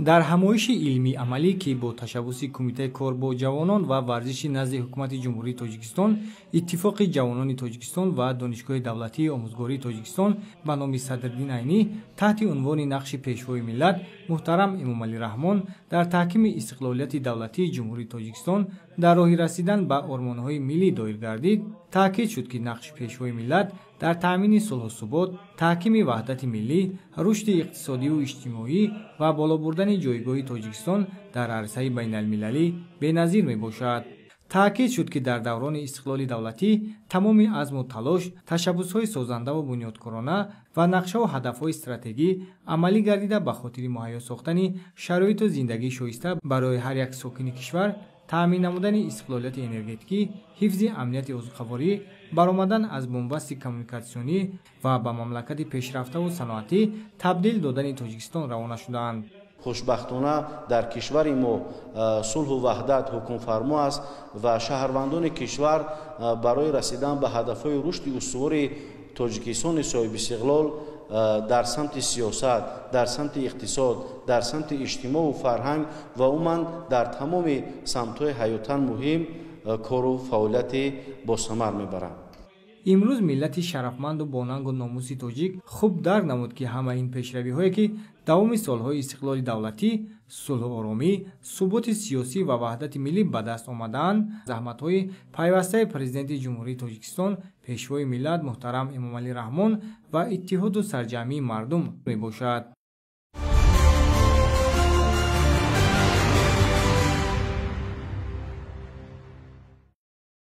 дар ҳамоиши илмӣ амалӣ ки бо ташаббуси Кумитаи кор бо ҷавонон ва варзиши назди ҳукумати Ҷумҳурии Тоҷикистон, Иттифоқи ҷавонони Тоҷикистон ва Донишгоҳи давлатии омӯзгории Тоҷикистон ба номи Садриддин Айнӣ таҳти унвони нақши пешвои миллат муҳтарам Эмомалӣ Раҳмон дар таҳкими истиқлолияти давлатии Ҷумҳурии Тоҷикистон дар роҳи расидан ба ормонҳои миллӣ доир гардид, таъкид шуд ки нақши пешвои миллат дар таъмини сулҳу субот, таҳкими ваҳдати миллӣ, рушди иқтисодию иҷтимоӣ ва боло бурдани ҷойгоҳи Тоҷикистон дар арсаи байналмилалӣ беназир мебошад. таъкид шуд ки дар даврони истиқлоли давлатӣ тамоми азму талош, ташаббусҳои созандаву бунёдкорона ва нақшаву ҳадафҳои стратегӣ амалӣ гардида ба хотири муҳайё сохтани шароиту зиндагии шоиста барои ҳар як сокини кишвар, таъмин намудани истиқлолияти энергетикӣ, ҳифзи амнияти озуқаворӣ, баромадан аз бомбасти коммуникатсионӣ ва ба мамлакати пешрафтаву саноатӣ табдил додани Тоҷикистон равона шуданд. хушбахтона дар кишвари мо сулҳу ваҳдат ҳукмфармо аст ва шаҳрвандони кишвар барои расидан ба ҳадафҳои рушди устувори Тоҷикистони соҳибистиқлол дар самти сиёсат, дар самти иқтисод, дар самти иҷтимоъу фарҳанг ва умуман дар тамоми самтҳои ҳаётан муҳим кору фаъолияти босамар мебаранд. имрӯз миллати шарафманду бонангу номуси тоҷик хуб дарк намуд ки ҳама ин пешравиҳое ки давоми солҳои истиқлоли давлатӣ, сулҳу оромӣ, суботи сиёсӣ ва ваҳдати миллӣ ба даст омадаанд, заҳматҳои пайвастаи президенти Ҷумҳурии Тоҷикистон, пешвои миллат муҳтарам Эмомалӣ Раҳмон ва иттиҳоду сарҷамъии мардум мебошад.